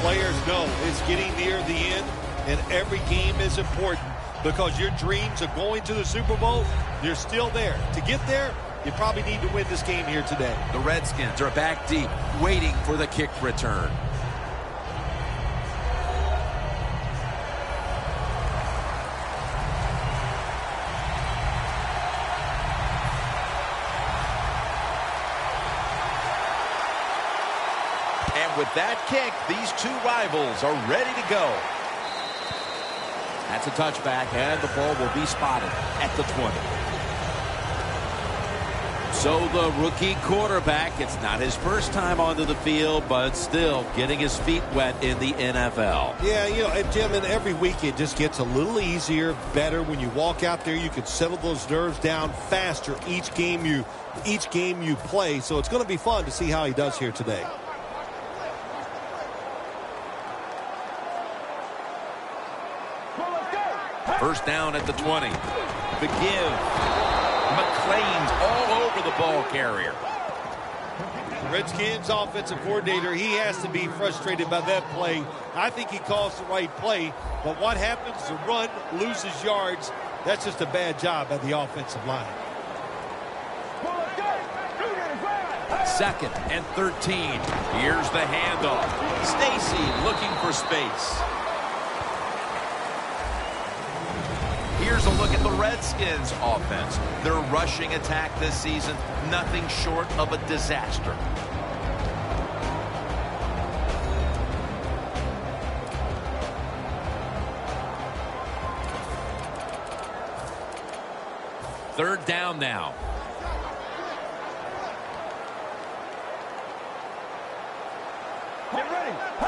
players know it's getting near the end, and every game is important because your dreams of going to the Super Bowl, they're still there. To get there, you probably need to win this game here today. The Redskins are back deep, waiting for the kick return. And with that kick, these two rivals are ready to go. That's a touchback, and the ball will be spotted at the 20. So the rookie quarterback, it's not his first time onto the field, but still getting his feet wet in the NFL. Yeah, you know, and Jim, and every week it just gets a little easier, better. When you walk out there, you can settle those nerves down faster each game you play. So it's going to be fun to see how he does here today. First down at the 20. The give. McClain's all over the ball carrier. Redskins offensive coordinator, he has to be frustrated by that play. I think he calls the right play, but what happens? The run loses yards. That's just a bad job by the offensive line. 2nd and 13. Here's the handoff. Stacy looking for space. Here's a look at the Redskins offense. Their rushing attack this season, nothing short of a disaster. Third down now.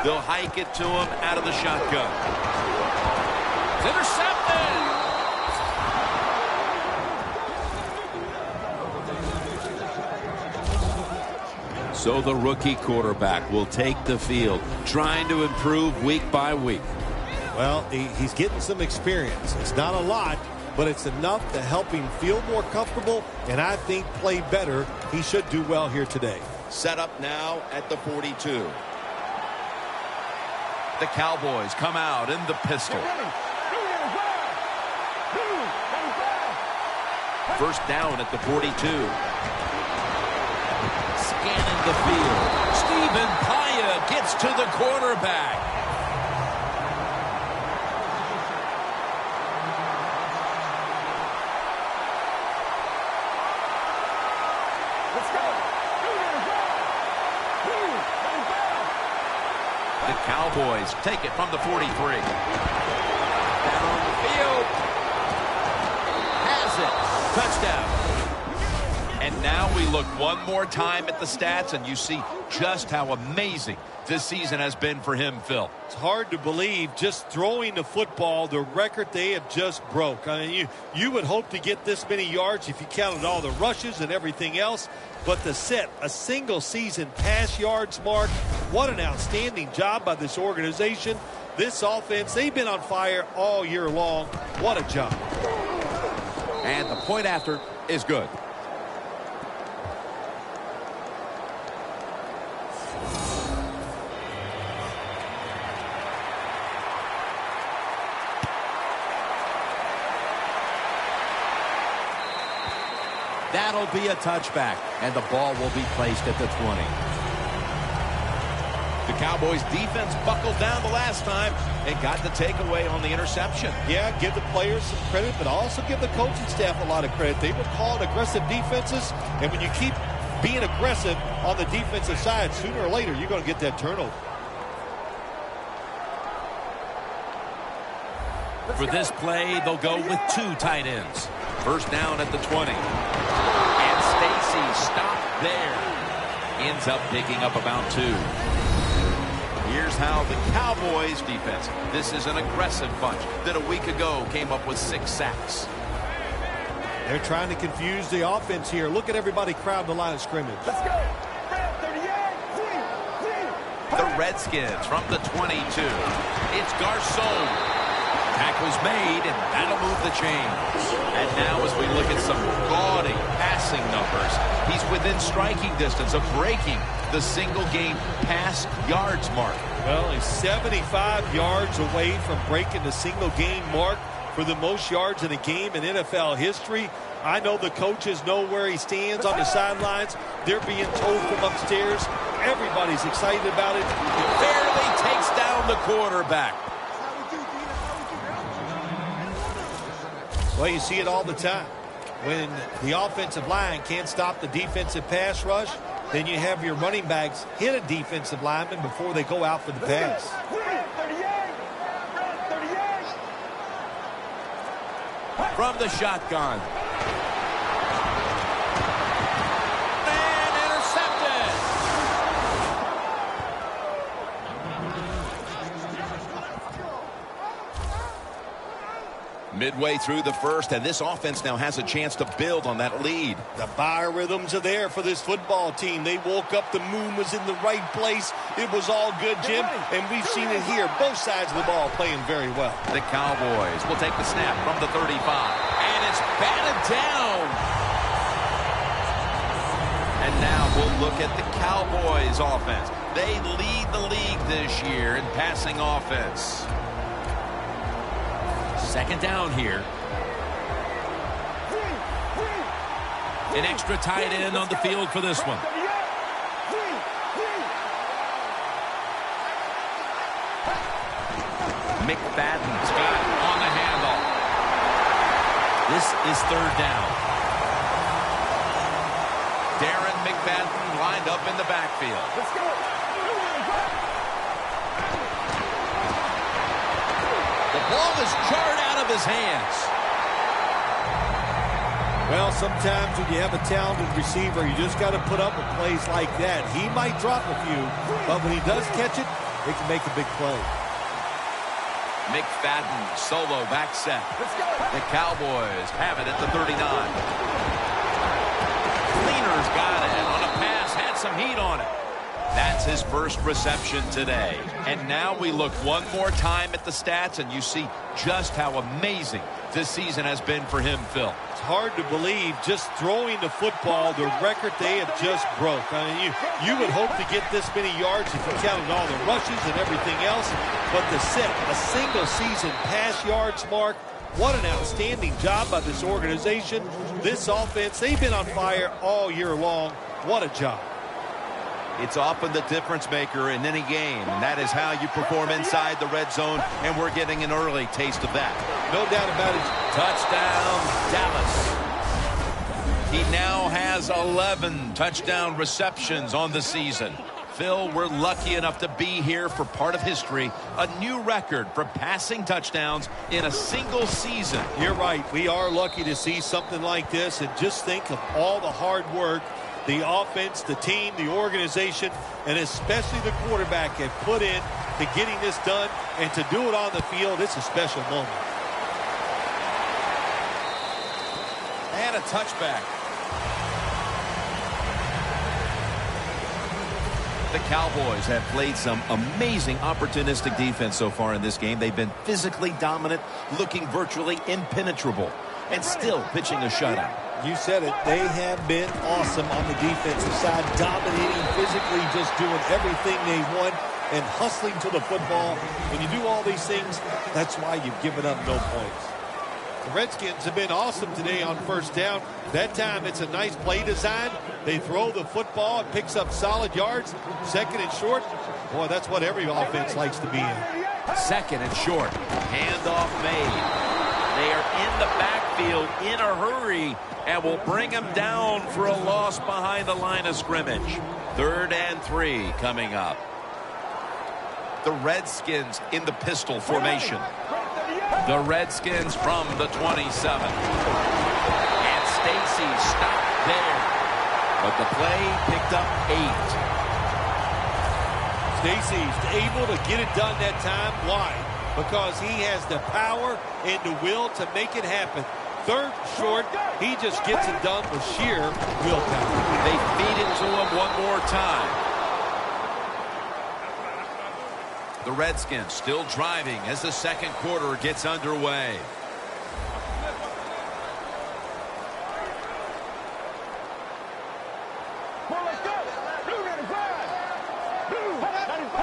They'll hike it to him out of the shotgun. It's intercepted. So the rookie quarterback will take the field, trying to improve week by week. Well, he's getting some experience. It's not a lot, but it's enough to help him feel more comfortable and I think play better. He should do well here today. Set up now at the 42. The Cowboys come out in the pistol. First down at the 42. Scanning the field. Stephen Paya gets to the quarterback. Let's go. The Cowboys take it from the 43. Down the field. Has it. Touchdown. And now we look one more time at the stats, and you see just how amazing this season has been for him, Phil. It's hard to believe, just throwing the football, the record they have just broke. I mean, you would hope to get this many yards if you counted all the rushes and everything else. But to set a single season pass yards mark, what an outstanding job by this organization. This offense, they've been on fire all year long. What a job. And the point after is good. That'll be a touchback, and the ball will be placed at the 20. The Cowboys defense buckled down the last time and got the takeaway on the interception. Yeah, give the players some credit, but also give the coaching staff a lot of credit. They were calling aggressive defenses, and when you keep being aggressive on the defensive side, sooner or later you're going to get that turnover. For this play, they'll go with two tight ends. First down at the 20. And Stacy stopped there. Ends up picking up about 2. Here's how the Cowboys defense, this is an aggressive bunch that a week ago came up with 6 sacks. They're trying to confuse the offense here. Look at everybody crowd the line of scrimmage. Let's go. The Redskins from the 22. It's Garcon. Tackle's made, and that'll move the chains. And now as we look at some gaudy passing numbers, he's within striking distance of breaking the single-game pass yards mark. Well, he's 75 yards away from breaking the single-game mark for the most yards in a game in NFL history. I know the coaches know where he stands on the sidelines. They're being told from upstairs. Everybody's excited about it. He barely takes down the quarterback. Well, you see it all the time. When the offensive line can't stop the defensive pass rush, then you have your running backs hit a defensive lineman before they go out for the pass. From the shotgun. And intercepted. Midway through the first, and this offense now has a chance to build on that lead. The biorhythms are there for this football team. They woke up, the moon was in the right place. It was all good, Jim, and we've seen it here. Both sides of the ball playing very well. The Cowboys will take the snap from the 35, and it's batted down. And now we'll look at the Cowboys offense. They lead the league this year in passing offense. Second down here. An extra tight end on the field for this one. McFadden's got it on the handoff. This is third down. Darren McFadden lined up in the backfield. Let's go. The ball is jarred out of his hands. Well, sometimes when you have a talented receiver, you just got to put up with plays like that. He might drop a few, but when he does catch it, he can make a big play. McFadden, solo back set. The Cowboys have it at the 39. Cleaner's got it on a pass, had some heat on it. That's his first reception today. And now we look one more time at the stats, and you see just how amazing this season has been for him, Phil. It's hard to believe just throwing the football, the record they have just broke. I mean, you would hope to get this many yards if you counted all the rushes and everything else. But to set a single season pass yards mark, what an outstanding job by this organization. This offense, they've been on fire all year long. What a job. It's often the difference maker in any game, and that is how you perform inside the red zone, and we're getting an early taste of that. No doubt about it. Touchdown, Dallas. He now has 11 touchdown receptions on the season. Phil, we're lucky enough to be here for part of history, a new record for passing touchdowns in a single season. You're right. We are lucky to see something like this, and just think of all the hard work the offense, the team, the organization, and especially the quarterback have put in to getting this done, and to do it on the field, it's a special moment. And a touchback. The Cowboys have played some amazing opportunistic defense so far in this game. They've been physically dominant, looking virtually impenetrable, and still pitching a shutout. You said it. They have been awesome on the defensive side, dominating physically, just doing everything they want and hustling to the football. When you do all these things, that's why you've given up no points. The Redskins have been awesome today on first down. That time it's a nice play design. They throw the football. It picks up solid yards. Second and short. Boy, that's what every offense likes to be in. Second and short. Handoff made. They are in the backfield in a hurry and will bring him down for a loss behind the line of scrimmage. 3rd and 3 coming up. The Redskins in the pistol formation. The Redskins from the 27. And Stacy stopped there. But the play picked up 8. Stacy's able to get it done that time. Why? Because he has the power and the will to make it happen. 3rd short, he just gets it done with sheer willpower. They feed it to him one more time. The Redskins still driving as the second quarter gets underway.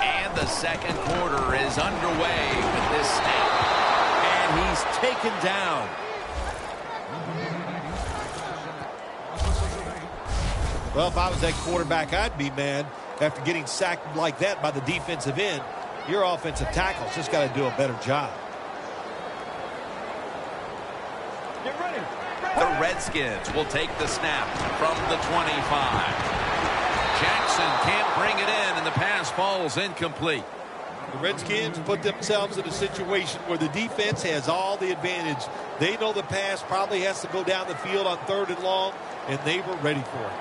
And the second quarter is underway with this snap. And he's taken down. Well, if I was that quarterback, I'd be mad after getting sacked like that by the defensive end. Your offensive tackle's just got to do a better job. Get ready. The Redskins will take the snap from the 25. Jackson can't bring it in, and the pass falls incomplete. The Redskins put themselves in a situation where the defense has all the advantage. They know the pass probably has to go down the field on 3rd and long, and they were ready for it.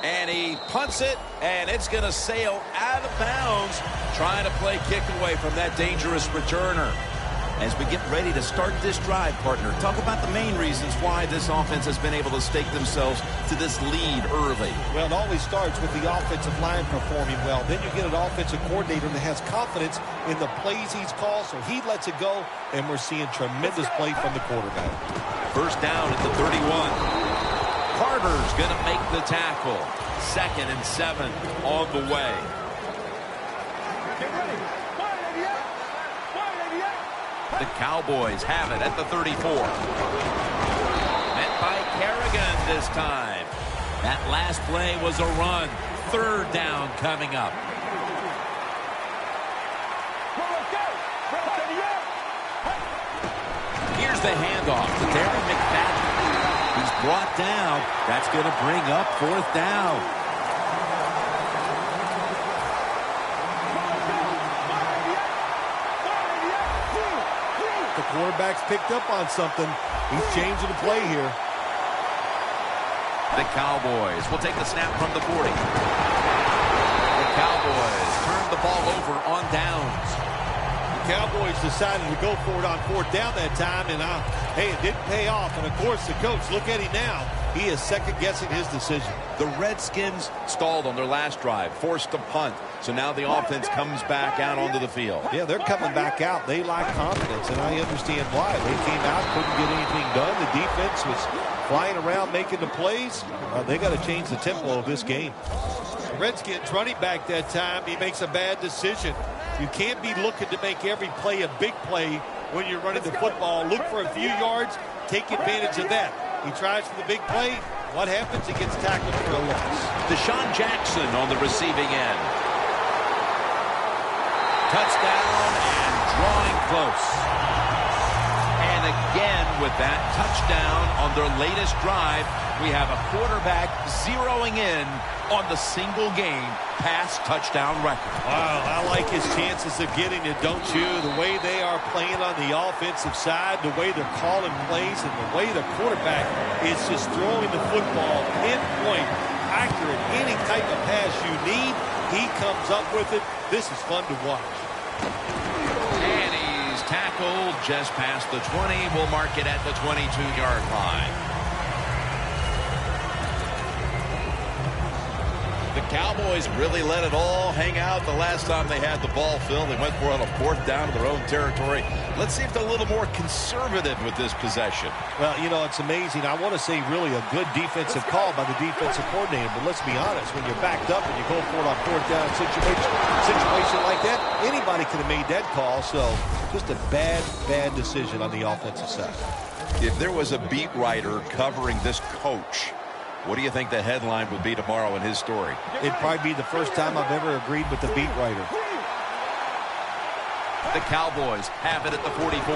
And he punts it, and it's going to sail out of bounds, trying to play kick away from that dangerous returner. As we get ready to start this drive, partner, talk about the main reasons why this offense has been able to stake themselves to this lead early. Well, it always starts with the offensive line performing well. Then you get an offensive coordinator that has confidence in the plays he's called, so he lets it go, and we're seeing tremendous play from the quarterback. First down at the 31. Carter's going to make the tackle. 2nd and 7 on the way. Get ready. The Cowboys have it at the 34. Met by Kerrigan this time. That last play was a run. 3rd down coming up. Here's the handoff to Darren McFadden. He's brought down. That's going to bring up 4th down. The quarterback's picked up on something. He's changing the play here. The Cowboys will take the snap from the 40. The Cowboys turn the ball over on downs. The Cowboys decided to go for it on 4th down that time, and hey, it didn't pay off. And, of course, the coach, look at him now. He is second-guessing his decision. The Redskins stalled on their last drive, forced to punt. So now the offense comes back out onto the field. Yeah, they're coming back out. They lack confidence, and I understand why. They came out, couldn't get anything done. The defense was flying around making the plays. They got to change the tempo of this game. The Redskins running back that time, he makes a bad decision. You can't be looking to make every play a big play when you're running the football. Look for a few yards, take advantage of that. He tries for the big play. What happens? He gets tackled for a loss. Deshaun Jackson on the receiving end. Touchdown and drawing close. And again with that touchdown on their latest drive, we have a quarterback zeroing in on the single game pass touchdown record. Wow, I like his chances of getting it, don't you? The way they are playing on the offensive side, the way they're calling plays, and the way the quarterback is just throwing the football pinpoint, accurate, any type of pass you need, he comes up with it. This is fun to watch. And he's tackled just past the 20. We'll mark it at the 22-yard line. The Cowboys really let it all hang out the last time they had the ball, Phil. They went for it on a 4th down to their own territory. Let's see if they're a little more conservative with this possession. Well, you know, it's amazing. I want to say really a good defensive call by the defensive coordinator, but let's be honest, when you're backed up and you go for it on 4th down situation like that, anybody could have made that call. So just a bad decision on the offensive side. If there was a beat writer covering this coach, what do you think the headline would be tomorrow in his story? It'd probably be the first time I've ever agreed with the beat writer. The Cowboys have it at the 44.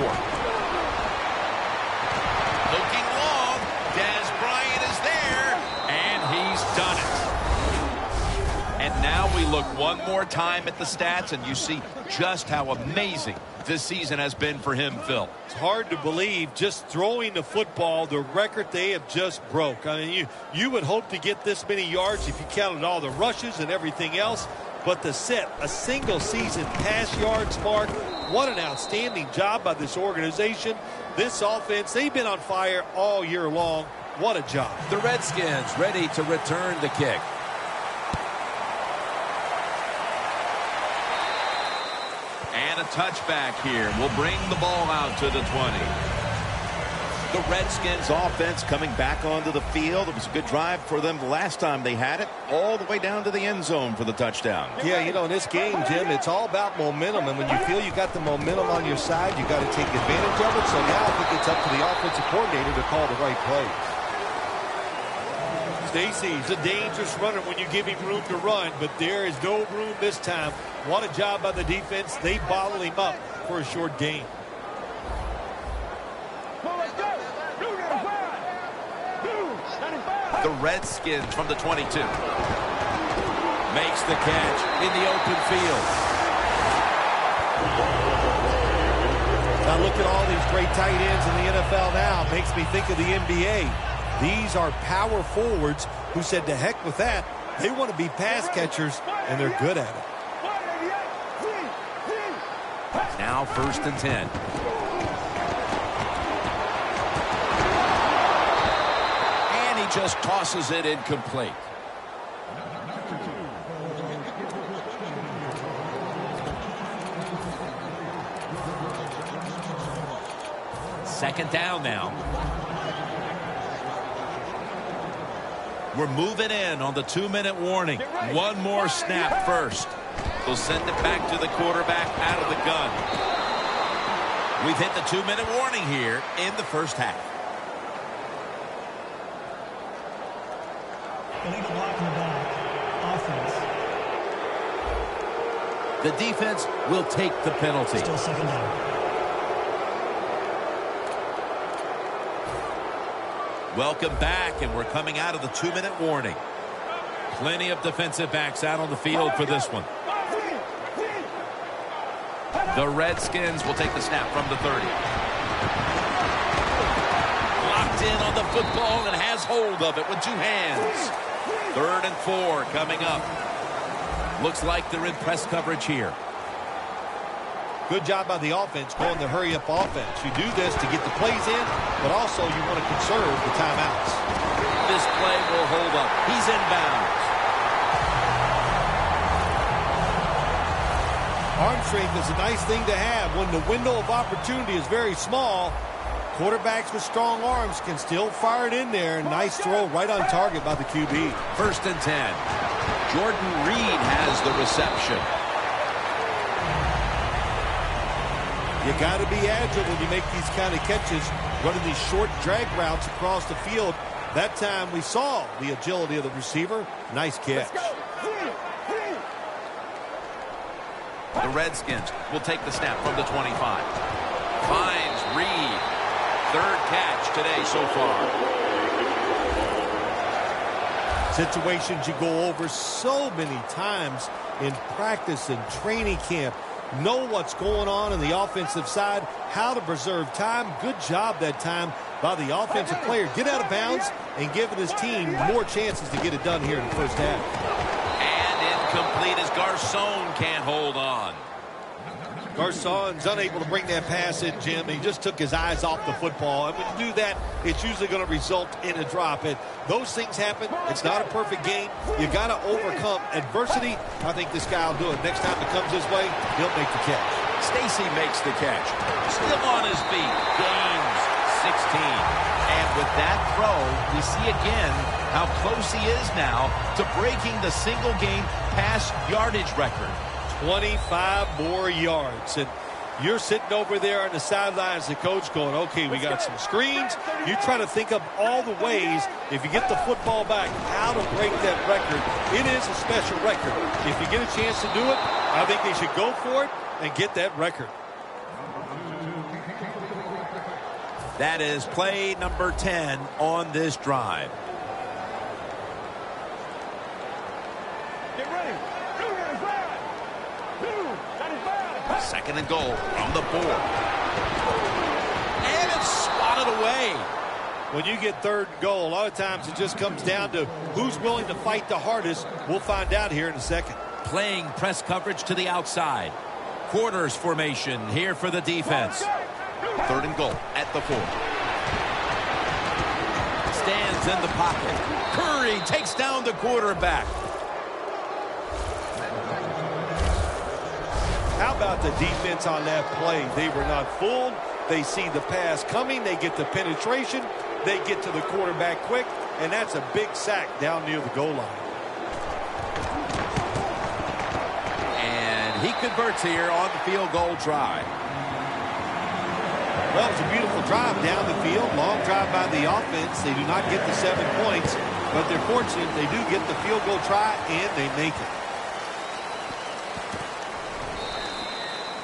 Looking long. Dez Bryant is there, and he's done it. And now we look one more time at the stats, and you see just how amazing this season has been for him, Phil. It's hard to believe, just throwing the football, the record they have just broke. I mean, you would hope to get this many yards if you counted all the rushes and everything else, but to set a single season pass yards mark, what an outstanding job by this organization. This offense, they've been on fire all year long. What a job. The Redskins ready to return the kick. And a touchback here will bring the ball out to the 20. The Redskins offense coming back onto the field. It was a good drive for them the last time they had it, all the way down to the end zone for the touchdown. Yeah, you know, in this game, Jim, it's all about momentum. And when you feel you got the momentum on your side, you got to take advantage of it. So now I think it's up to the offensive coordinator to call the right plays. Stacy's a dangerous runner when you give him room to run, but there is no room this time. What a job by the defense. They bottle him up for a short gain. The Redskins from the 22. Makes the catch in the open field. Now look at all these great tight ends in the NFL now. Makes me think of the NBA. These are power forwards who said to heck with that. They want to be pass catchers, and they're good at it. Now 1st and 10. And he just tosses it incomplete. Second down now. We're moving in on the 2-minute warning. One more snap first. They'll send it back to the quarterback out of the gun. We've hit the 2-minute warning here in the first half. Illegal block in the back. Offense. The defense will take the penalty. Still second down. Welcome back, and we're coming out of the 2-minute warning. Plenty of defensive backs out on the field for this one. The Redskins will take the snap from the 30. Locked in on the football and has hold of it with two hands. 3rd and 4 coming up. Looks like they're in press coverage here. Good job by the offense going the hurry-up offense. You do this to get the plays in, but also you want to conserve the timeouts. This play will hold up. He's inbounds. Arm strength is a nice thing to have when the window of opportunity is very small. Quarterbacks with strong arms can still fire it in there. Nice throw right on target by the QB. 1st and 10. Jordan Reed has the reception. You got to be agile when you make these kind of catches, running these short drag routes across the field. That time we saw the agility of the receiver. Nice catch. The Redskins will take the snap from the 25. Finds Reed. 3rd catch today so far. Situations you go over so many times in practice and training camp. Know what's going on the offensive side, how to preserve time. Good job that time by the offensive player. Get out of bounds and giving his team more chances to get it done here in the first half. And incomplete as Garcon can't hold on. Garcon's unable to bring that pass in, Jim. He just took his eyes off the football. And when you do that, it's usually going to result in a drop. And those things happen. It's not a perfect game. You got to overcome adversity. I think this guy will do it. Next time it comes his way, he'll make the catch. Stacy makes the catch. Still on his feet. Gains 16. And with that throw, we see again how close he is now to breaking the single-game pass yardage record. 25 more yards. And you're sitting over there on the sidelines, the coach going, okay, we got some screens. You try to think of all the ways, if you get the football back, how to break that record. It is a special record. If you get a chance to do it, I think they should go for it and get that record. That is play number 10 on this drive. Get ready. 2nd and goal from the 4. And it's swatted away. When you get 3rd and goal, a lot of times it just comes down to who's willing to fight the hardest. We'll find out here in a second. Playing press coverage to the outside. Quarters formation here for the defense. 3rd and goal at the 4. Stands in the pocket. Curry takes down the quarterback. How about the defense on that play? They were not fooled. They see the pass coming. They get the penetration. They get to the quarterback quick, and that's a big sack down near the goal line. And he converts here on the field goal try. Well, it's a beautiful drive down the field. Long drive by the offense. They do not get the 7 points, but they're fortunate they do get the field goal try, and they make it.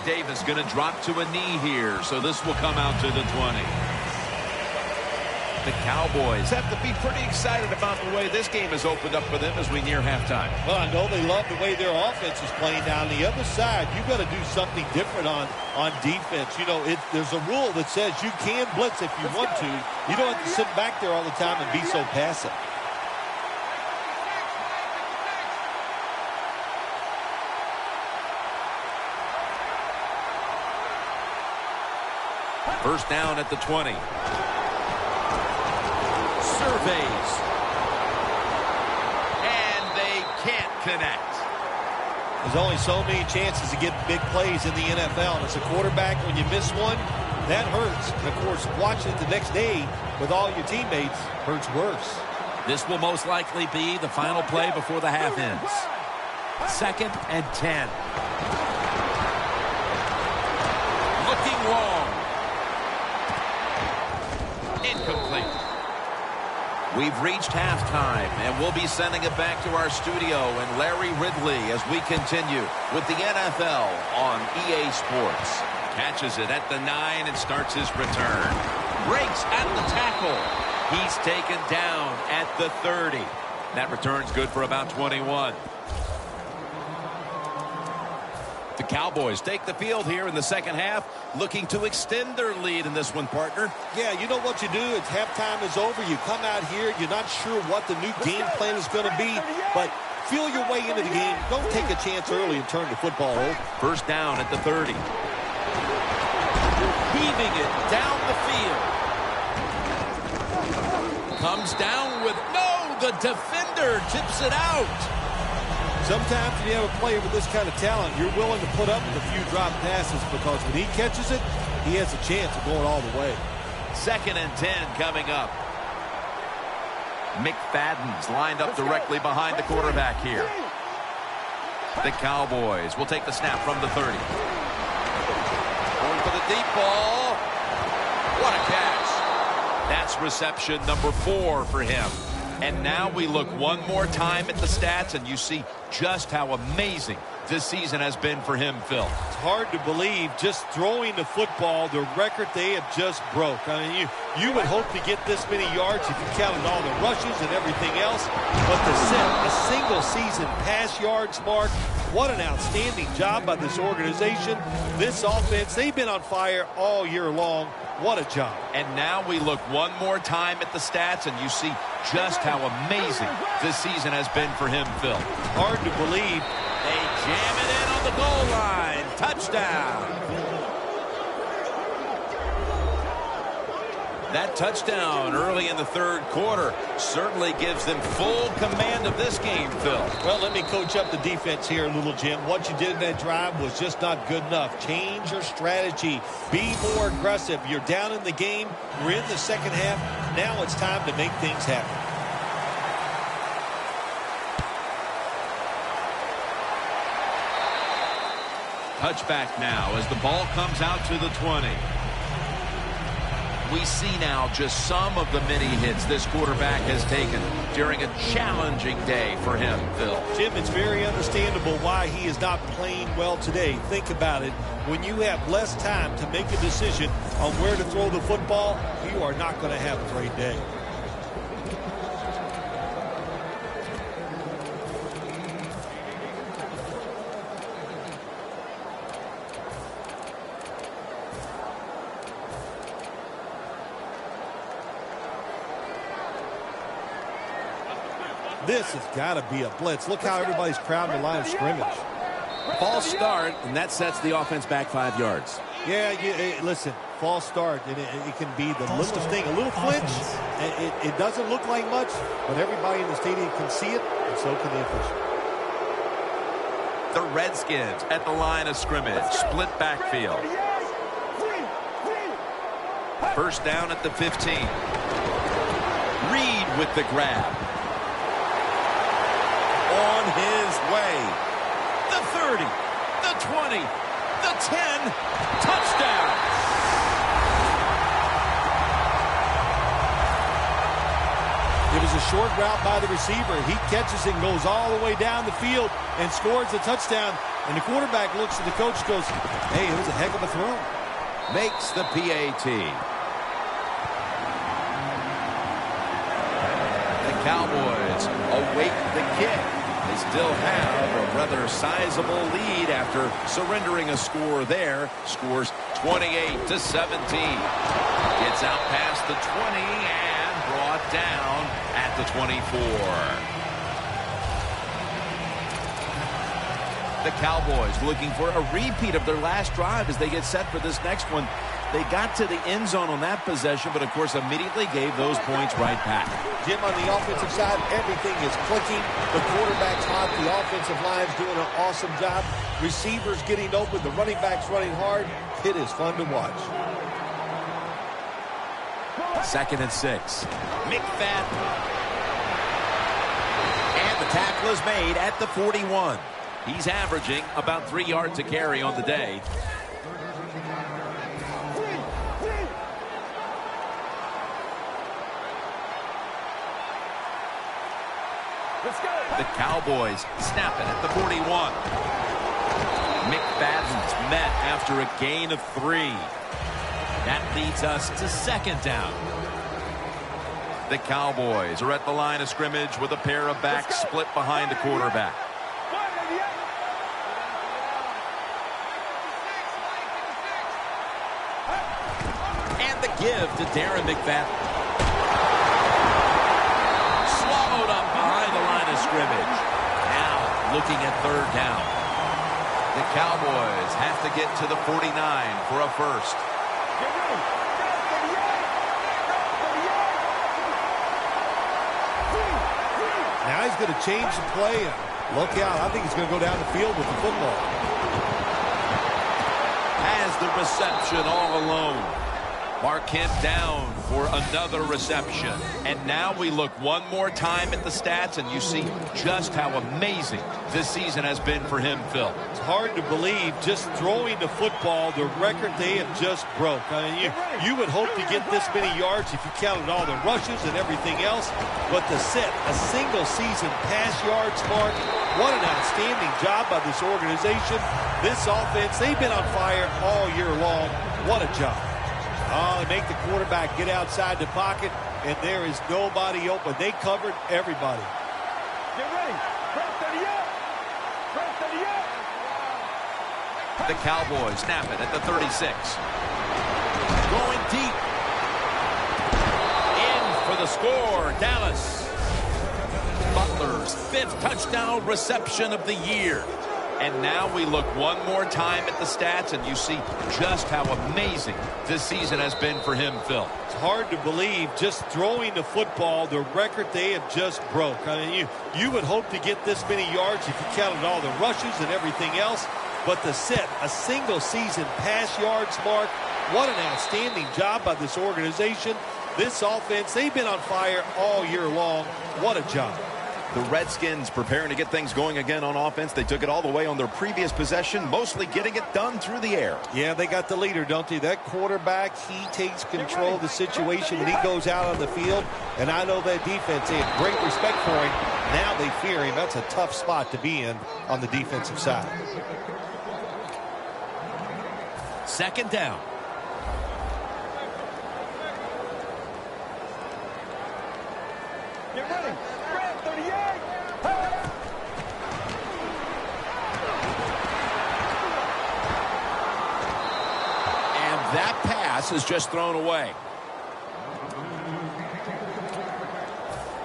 Davis going to drop to a knee here, so this will come out to the 20. The Cowboys have to be pretty excited about the way this game has opened up for them as we near halftime. Well, I know they love the way their offense is playing down the other side. You've got to do something different on defense. You know, there's a rule that says you can blitz if you want to. You don't have to sit back there all the time and be so passive. First down at the 20. Surveys. And they can't connect. There's only so many chances to get big plays in the NFL. And as a quarterback, when you miss one, that hurts. And, of course, watching it the next day with all your teammates hurts worse. This will most likely be the final play before the half ends. 2nd and 10. Looking long. Incomplete. We've reached halftime, and we'll be sending it back to our studio and Larry Ridley as we continue with the NFL on EA Sports. Catches it at the 9 and starts his return. Breaks at the tackle. He's taken down at the 30. That return's good for about 21. The Cowboys take the field here in the second half, looking to extend their lead in this one, partner. Yeah, you know what you do? It's halftime is over. You come out here. You're not sure what the new game plan is going to be, but feel your way into the game. Don't take a chance early and turn the football over. First down at the 30. Heaving it down the field. Comes down with the defender tips it out. Sometimes when you have a player with this kind of talent, you're willing to put up with a few drop passes because when he catches it, he has a chance of going all the way. 2nd and 10 coming up. McFadden's lined up directly behind the quarterback here. The Cowboys will take the snap from the 30. Going for the deep ball. What a catch. That's reception number 4 for him. And now we look one more time at the stats, and you see just how amazing this season has been for him, Phil. It's hard to believe just throwing the football, the record they have just broke. I mean, you would hope to get this many yards if you counted all the rushes and everything else. But to set a single season pass yards mark, what an outstanding job by this organization. This offense, they've been on fire all year long. What a job. And now we look one more time at the stats, and you see just how amazing this season has been for him, Phil. Hard to believe. They jam it in on the goal line. Touchdown. That touchdown early in the third quarter certainly gives them full command of this game, Phil. Well, let me coach up the defense here a little, Jim. What you did in that drive was just not good enough. Change your strategy. Be more aggressive. You're down in the game. We're in the second half. Now it's time to make things happen. Touchback now as the ball comes out to the 20. We see now just some of the many hits this quarterback has taken during a challenging day for him, Phil. Jim, it's very understandable why he is not playing well today. Think about it. When you have less time to make a decision on where to throw the football, you are not going to have a great day. This has got to be a blitz. Look how everybody's crowding the line of scrimmage. False start, and that sets the offense back 5 yards. Yeah, listen, false start, and it can be the littlest thing. A little flinch, it doesn't look like much, but everybody in the stadium can see it, and so can the official. The Redskins at the line of scrimmage, split backfield. First down at the 15. Reed with the grab. On his way. The 30. The 20. The 10. Touchdown. It was a short route by the receiver. He catches it and goes all the way down the field and scores a touchdown. And the quarterback looks at the coach and goes, hey, it was a heck of a throw. Makes the PAT. The Cowboys await the kick. They still have a rather sizable lead after surrendering a score there. Scores 28-17. Gets out past the 20 and brought down at the 24. The Cowboys looking for a repeat of their last drive as they get set for this next one. They got to the end zone on that possession, but of course immediately gave those points right back. Jim, on the offensive side, everything is clicking. The quarterback's hot. The offensive line's doing an awesome job. Receivers getting open. The running back's running hard. It is fun to watch. 2nd and 6. McFadden. And the tackle is made at the 41. He's averaging about 3 yards a carry on the day. The Cowboys snap it at the 41. McFadden's met after a gain of 3. That leads us to 2nd down. The Cowboys are at the line of scrimmage with a pair of backs split behind the quarterback. And the give to Darren McFadden. Swallowed up behind the line of scrimmage. Now looking at 3rd down. The Cowboys have to get to the 49 for a first. Now he's going to change the play. And look out. I think he's going to go down the field with the football. Has the reception all alone. Mark him down for another reception. And now we look one more time at the stats, and you see just how amazing this season has been for him, Phil. It's hard to believe, just throwing the football, the record they have just broke. I mean, you would hope to get this many yards if you counted all the rushes and everything else. But to set a single-season pass yards mark, what an outstanding job by this organization. This offense, they've been on fire all year long. What a job. Oh, they make the quarterback get outside the pocket, and there is nobody open. They covered everybody. Get ready. The Cowboys snap it at the 36. Going deep. In for the score, Dallas. Butler's 5th touchdown reception of the year. And now we look one more time at the stats, and you see just how amazing this season has been for him, Phil. It's hard to believe, just throwing the football, the record they have just broke. I mean, you would hope to get this many yards if you counted all the rushes and everything else. But to set a single-season pass yards mark, what an outstanding job by this organization. This offense, they've been on fire all year long. What a job. The Redskins preparing to get things going again on offense. They took it all the way on their previous possession, mostly getting it done through the air. Yeah, they got the leader, don't they? That quarterback, he takes control of the situation when he goes out on the field. And I know that defense, they have great respect for him. Now they fear him. That's a tough spot to be in on the defensive side. 2nd down. Get ready. 38. And that pass is just thrown away.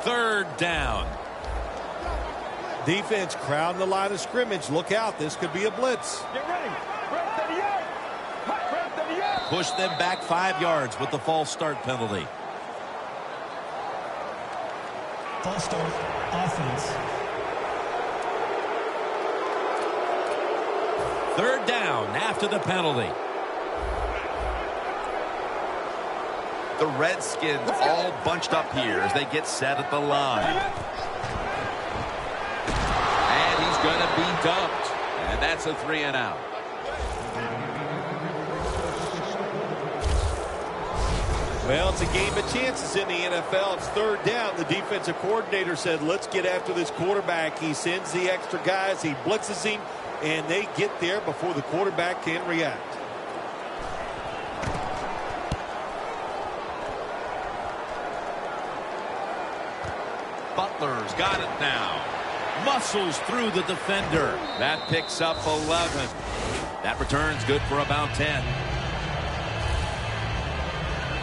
3rd down. Defense crowding the line of scrimmage. Look out. This could be a blitz. Get ready. 38. Push them back 5 yards with the false start penalty. False start, offense. 3rd down after the penalty. The Redskins all bunched up here as they get set at the line. And he's going to be dumped. And that's a 3-and-out. Well, it's a game of chances in the NFL. It's third down. The defensive coordinator said, let's get after this quarterback. He sends the extra guys. He blitzes him, and they get there before the quarterback can react. Butler's got it now. Muscles through the defender. That picks up 11. That return's good for about 10.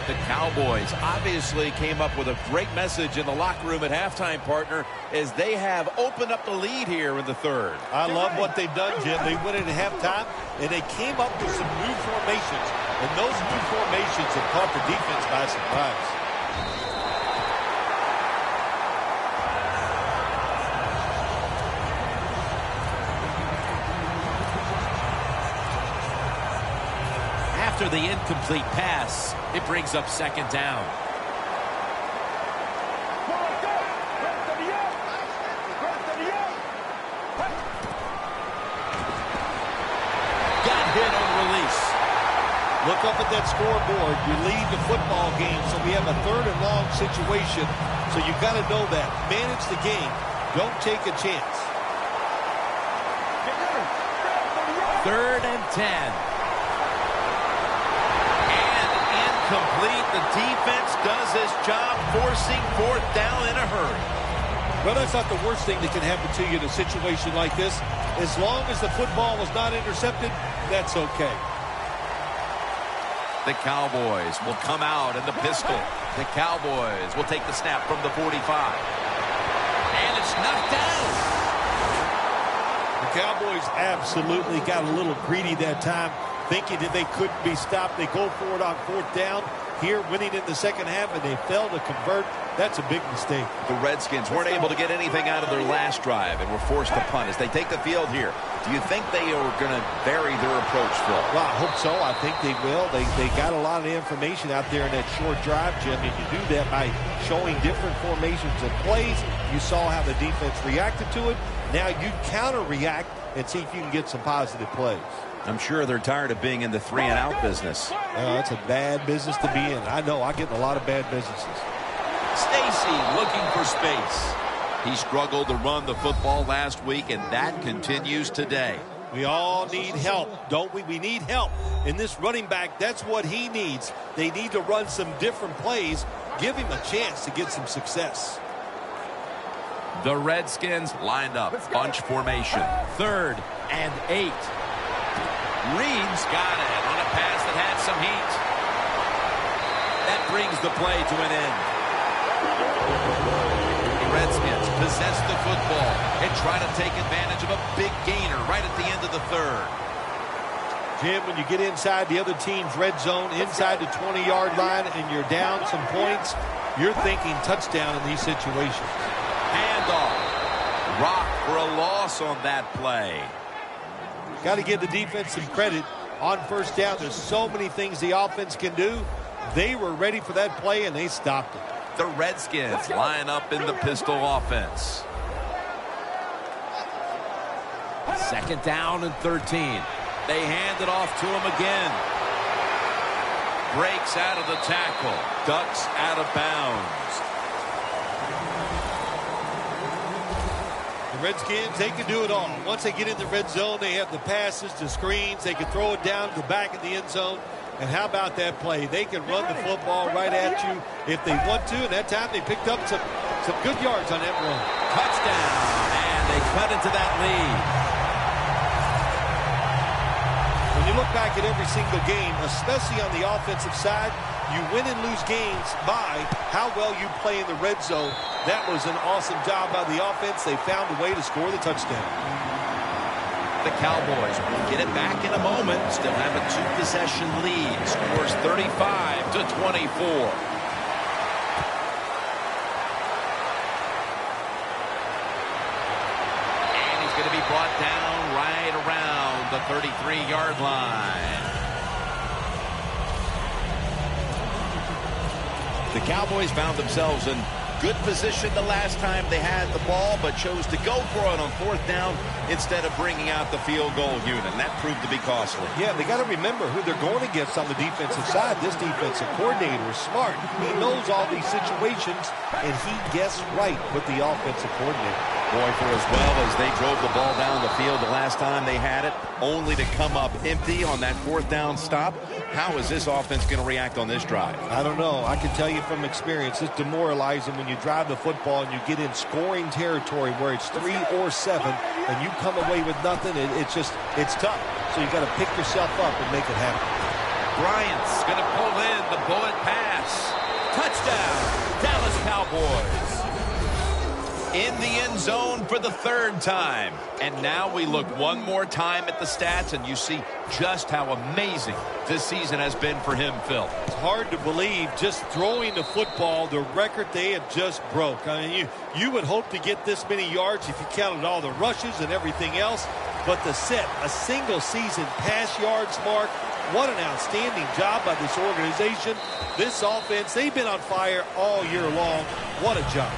The Cowboys obviously came up with a great message in the locker room at halftime, partner, as they have opened up the lead here in the third. I love what they've done, Jim. They went in at halftime, and they came up with some new formations. And those new formations have caught the defense by surprise. After the incomplete pass, it brings up second down. Got hit on release. Look up at that scoreboard. You lead the football game, so we have a third and long situation. So you've got to know that. Manage the game. Don't take a chance. Third and 10. Complete. The defense does its job, forcing fourth down in a hurry. Well, that's not the worst thing that can happen to you in a situation like this. As long as the football was not intercepted, that's okay. The Cowboys will come out in the pistol. The Cowboys will take the snap from the 45. And it's knocked down. The Cowboys absolutely got a little greedy that time, thinking that they couldn't be stopped. They go for it on fourth down. Here, winning in the second half, and they failed to convert. That's a big mistake. The Redskins weren't able to get anything out of their last drive and were forced to punt as they take the field here. Do you think they are going to vary their approach, Phil? Well, I hope so. I think they will. They got a lot of information out there in that short drive, Jim, and you do that by showing different formations and plays. You saw how the defense reacted to it. Now you counter-react and see if you can get some positive plays. I'm sure they're tired of being in the 3-and-out business. That's a bad business to be in. I know. I get in a lot of bad businesses. Stacy looking for space. He struggled to run the football last week, and that continues today. We all need help, don't we? We need help. In this running back, that's what he needs. They need to run some different plays. Give him a chance to get some success. The Redskins lined up. Bunch formation. 3rd and 8. Reed's got it on a pass that had some heat. That brings the play to an end. The Redskins possess the football and try to take advantage of a big gainer right at the end of the third. Jim, when you get inside the other team's red zone, inside the 20-yard line, and you're down some points, you're thinking touchdown in these situations. Handoff. Rock for a loss on that play. Got to give the defense some credit on first down. There's so many things the offense can do. They were ready for that play, and they stopped it. The Redskins line up in the pistol offense. 2nd down and 13. They hand it off to him again. Breaks out of the tackle. Ducks out of bounds. Redskins, they can do it all. Once they get in the red zone, they have the passes, the screens. They can throw it down to the back of the end zone. And how about that play? They can run the football right at you if they want to. And that time they picked up some good yards on that run. Touchdown. And they cut into that lead. When you look back at every single game, especially on the offensive side, you win and lose games by how well you play in the red zone. That was an awesome job by the offense. They found a way to score the touchdown. The Cowboys will get it back in a moment. Still have a 2-possession lead. Scores 35-24. And he's going to be brought down right around the 33-yard line. The Cowboys found themselves in good position the last time they had the ball, but chose to go for it on 4th down instead of bringing out the field goal unit. And that proved to be costly. Yeah, they got to remember who they're going against on the defensive side. This defensive coordinator is smart. He knows all these situations, and he guessed right with the offensive coordinator. Boy, for as well as they drove the ball down the field the last time they had it, only to come up empty on that 4th down stop. How is this offense going to react on this drive? I don't know. I can tell you from experience, it's demoralizing when you drive the football and you get in scoring territory where it's 3 or 7 and you come away with nothing. It's tough. So you got to pick yourself up and make it happen. Bryant's going to pull in the bullet pass. Touchdown, Dallas Cowboys. In the end zone for the 3rd time. And now we look one more time at the stats, and you see just how amazing this season has been for him, Phil. It's hard to believe, just throwing the football, the record they have just broke. I mean, you would hope to get this many yards if you counted all the rushes and everything else. But to set a single season pass yards mark, what an outstanding job by this organization. This offense, they've been on fire all year long. What a job.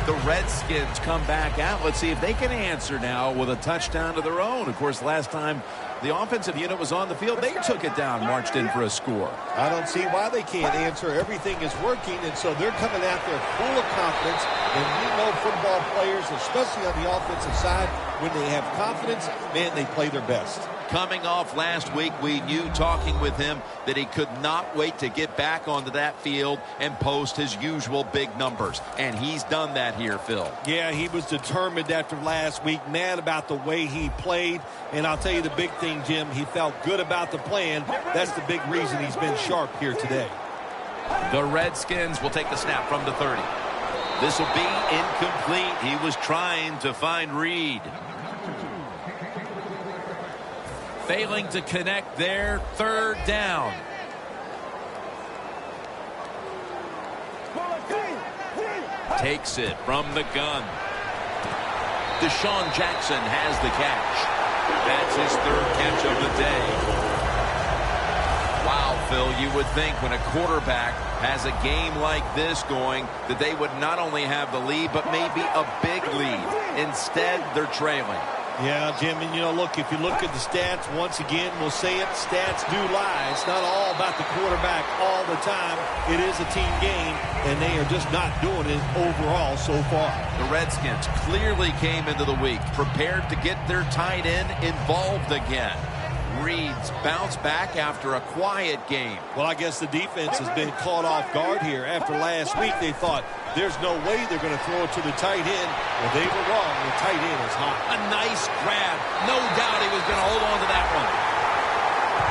The Redskins come back out. Let's see if they can answer now with a touchdown of their own. Of course, last time the offensive unit was on the field, they took it down, marched in for a score. I don't see why they can't answer. Everything is working, and so they're coming out there full of confidence. And we know football players, especially on the offensive side, when they have confidence, man, they play their best. Coming off last week, we knew talking with him that he could not wait to get back onto that field and post his usual big numbers. And he's done that here, Phil. Yeah, he was determined after last week, mad about the way he played. And I'll tell you the big thing, Jim, he felt good about the plan. That's the big reason he's been sharp here today. The Redskins will take the snap from the 30. This will be incomplete. He was trying to find Reed. Failing to connect there, 3rd down. Takes it from the gun. Deshaun Jackson has the catch. That's his 3rd catch of the day. Wow, Phil, you would think when a quarterback has a game like this going that they would not only have the lead, but maybe a big lead. Instead, they're trailing. Yeah, Jim, and look, if you look at the stats, once again, we'll say it, stats do lie. It's not all about the quarterback all the time. It is a team game, and they are just not doing it overall so far. The Redskins clearly came into the week prepared to get their tight end involved again. Reed's bounce back after a quiet game. Well, I guess the defense has been caught off guard here. After last week, they thought there's no way they're going to throw it to the tight end. Well, they were wrong. The tight end is hot. A nice grab. No doubt he was going to hold on to that one.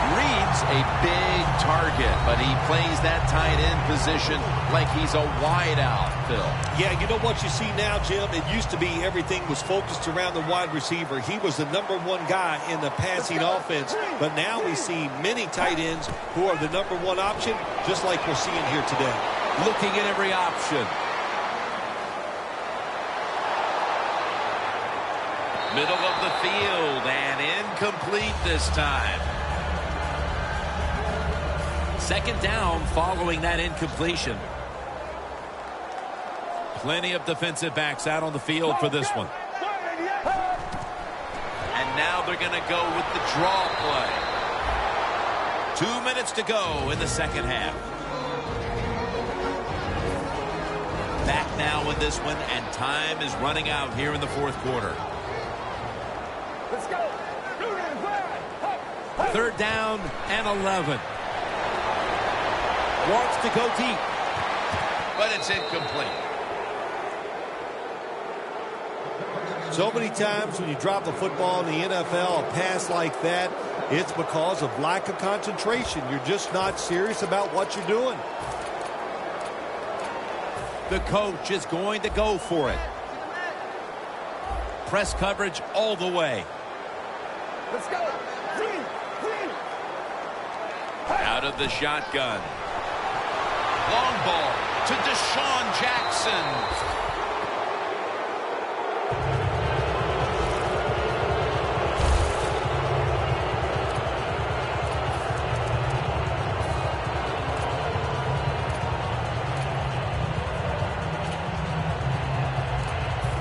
Reed's a big target, but he plays that tight end position like he's a wideout, Phil. Yeah, you know what you see now, Jim? It used to be everything was focused around the wide receiver. He was the #1 guy in the passing offense, but now we see many tight ends who are the #1 option, just like we're seeing here today. Looking at every option. Middle of the field and incomplete this time. 2nd down following that incompletion. Plenty of defensive backs out on the field for this one. And now they're going to go with the draw play. 2 minutes to go in the 2nd half. Back now in this one, and time is running out here in the 4th quarter. Let's go. 3rd down and 11. Wants to go deep, but it's incomplete. So many times when you drop the football in the NFL, a pass like that, it's because of lack of concentration. You're just not serious about what you're doing. The coach is going to go for it. Press coverage all the way. Let's go. Out of the shotgun. Long ball to Deshaun Jackson.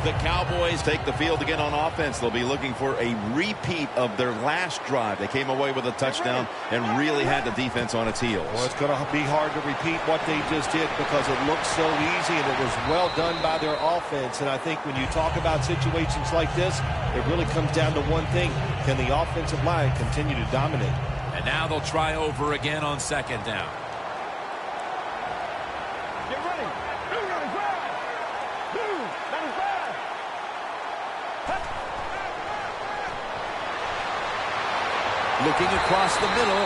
The Cowboys take the field again on offense. They'll be looking for a repeat of their last drive. They came away with a touchdown and really had the defense on its heels. Well, it's going to be hard to repeat what they just did because it looked so easy and it was well done by their offense. And I think when you talk about situations like this, it really comes down to one thing. Can the offensive line continue to dominate? And now they'll try over again on second down. Get ready. Looking across the middle.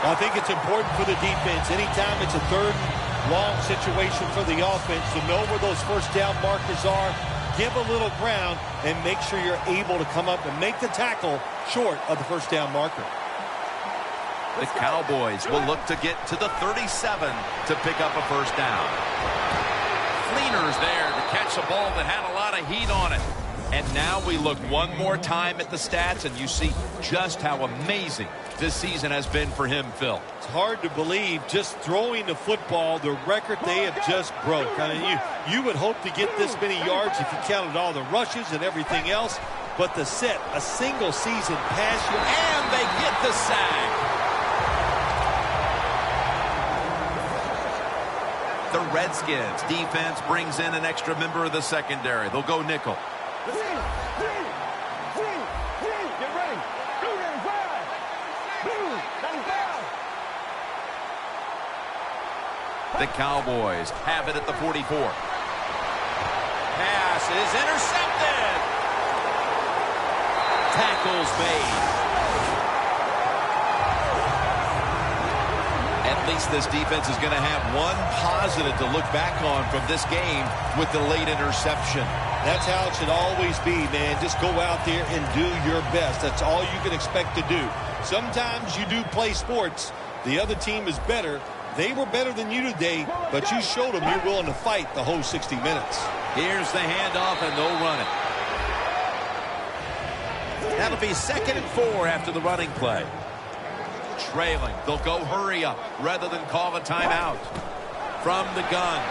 I think it's important for the defense. Anytime it's a third long situation for the offense to know where those first down markers are, give a little ground, and make sure you're able to come up and make the tackle short of the first down marker. The Cowboys will look to get to the 37 to pick up a first down. Fleener's there to catch a ball that had a lot of heat on it. And now we look one more time at the stats, and you see just how amazing this season has been for him, Phil. It's hard to believe just throwing the football, the record they have just broke. I mean, you would hope to get this many yards if you counted all the rushes and everything else, but to set a single season pass you, And they get the sack. The Redskins defense brings in an extra member of the secondary. They'll go nickel. Get ready. The Cowboys have it at the 44. Pass is intercepted. Tackles made. At least this defense is going to have one positive to look back on from this game with the late interception. that's how it should always be, man. Just go out there and do your best. That's all you can expect to do. Sometimes you do play sports. The other team is better. They were better than you today, but you showed them you're willing to fight the whole 60 minutes. Here's the handoff, and they'll run it. That'll be 2nd and 4 after the running play. Trailing. They'll go hurry up rather than call a timeout. From the gun.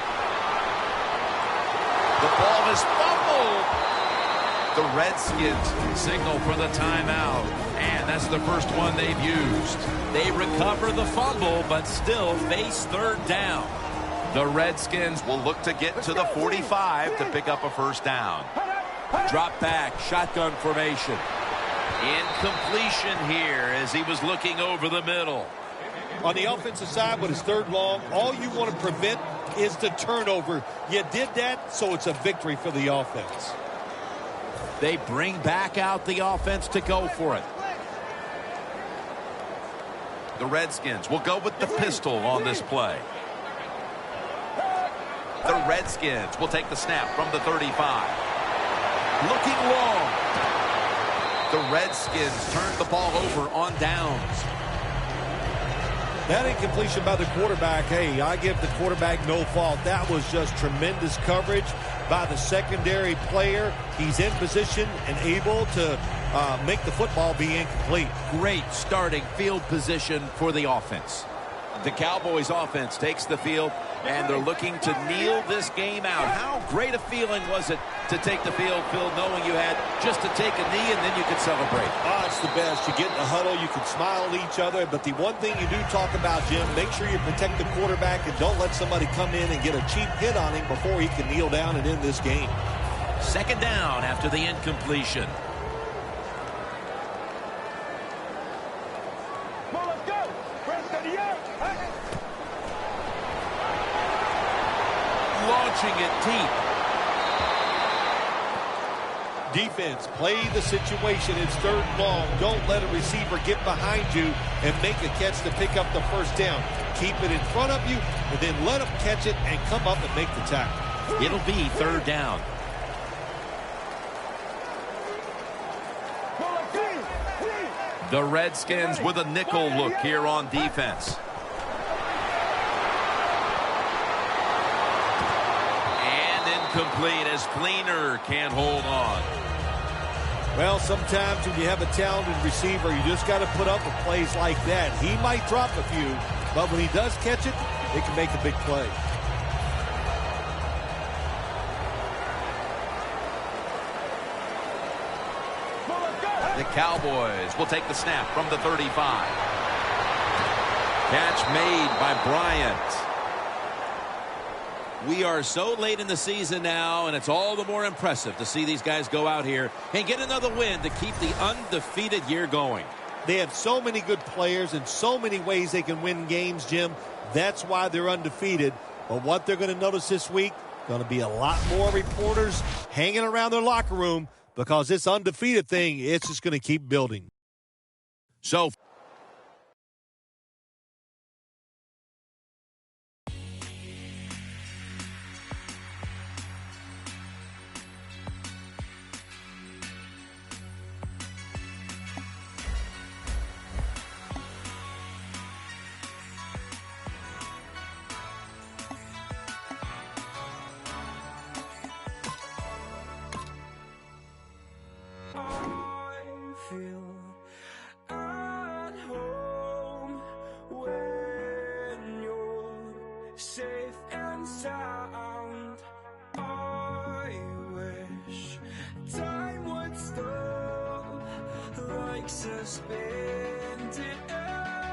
The ball is fumbled. The Redskins Signal for the timeout. And that's the first one they've used. They recover the fumble, but still face 3rd down. The Redskins will look to get to the 45 to pick up a first down. Drop back, shotgun formation. Incompletion here as he was looking over the middle. On the offensive side, with his 3rd long, all you want to prevent is the turnover. You did that, so it's a victory for the offense. They bring back out the offense to go for it. The Redskins will go with the pistol on this play. The Redskins will take the snap from the 35. Looking long. The Redskins turn the ball over on downs. That incompletion by the quarterback, hey, I give the quarterback no fault. That was just tremendous coverage by the secondary player. He's in position and able to make the football be incomplete. Great starting field position for the offense. The Cowboys offense takes the field, and they're looking to kneel this game out. How great a feeling was it to take the field, Phil, knowing you had just to take a knee and then you could celebrate? Oh, it's the best. You get in the huddle, you can smile at each other, but the one thing you do talk about, Jim, make sure you protect the quarterback and don't let somebody come in and get a cheap hit on him before he can kneel down and end this game. 2nd down after the incompletion. Launching it deep. Defense, play the situation. It's 3rd and long. Don't let a receiver get behind you and make a catch to pick up the first down. Keep it in front of you, and then let them catch it and come up and make the tackle. It'll be 3rd down. The Redskins with a nickel look here on defense. Complete as Fleener can't hold on. Well, sometimes when you have a talented receiver, you just got to put up with plays like that. He might drop a few, but when he does catch it, it can make a big play. Cowboys will take the snap from the 35. Catch made by Bryant. We are so late in the season now, and it's all the more impressive to see these guys go out here and get another win to keep the undefeated year going. They have so many good players and so many ways they can win games, Jim. That's why they're undefeated. But what they're going to notice this week, going to be a lot more reporters hanging around their locker room because this undefeated thing, it's just going to keep building. So safe and sound. I wish time would stop, like suspended animation.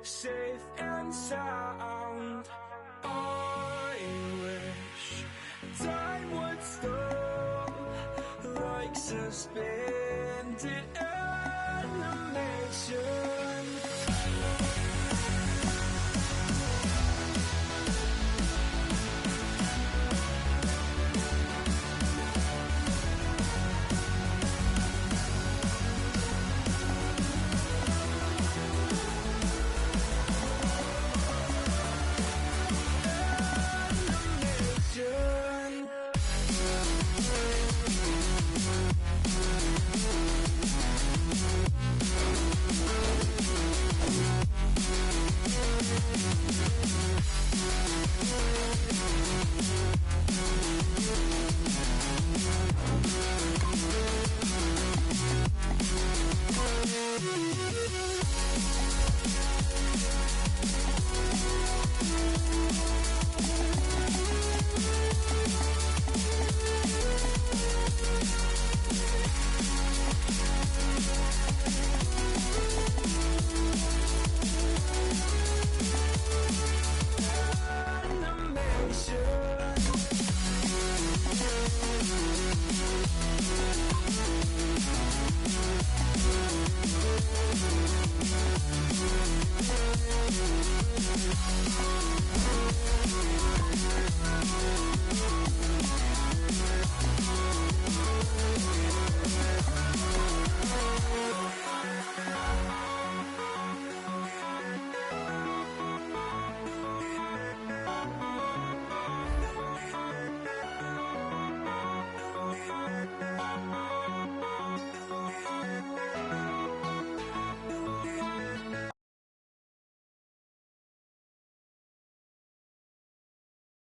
Safe and sound. I wish time would stop, like suspended animation. Yeah.